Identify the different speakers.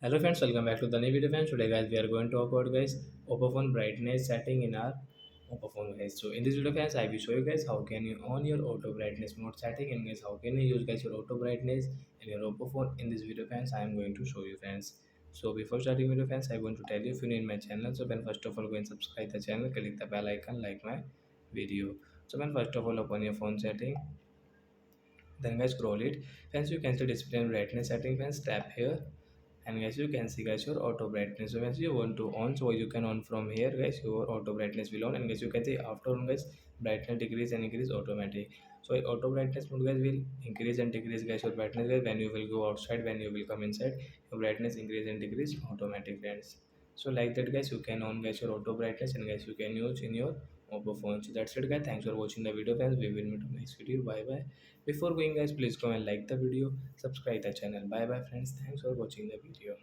Speaker 1: Hello friends, welcome back to the new video friends. Today guys we are going to talk about guys oppo phone brightness setting in our oppo phone guys. So in this video friends I will show you guys how can you on your auto brightness mode setting and guys how can you use guys your auto brightness in your oppo phone. In this video friends I am going to show you friends. So before starting video friends I want to tell you if you're new in my channel, so then first of all go and subscribe the channel, click the bell icon, like my video. So then first of all open your phone setting, then guys scroll it. Friends you can see display and brightness setting, friends tap here, and guys you can see guys your auto brightness. So guys you want to on, so you can on from here guys, your auto brightness will on, and guys you can see after on guys brightness decrease and increase automatic. So auto brightness mode guys will increase and decrease guys your brightness guys when you will go outside, when you will come inside, your brightness increase and decrease automatic friends. So like that guys you can on guys your auto brightness and guys you can use in your mobile phone. So that's it guys, thanks for watching the video friends, we will meet on next video, bye bye. Before going guys, please go and like the video, subscribe the channel. Bye bye friends, thanks for watching the video.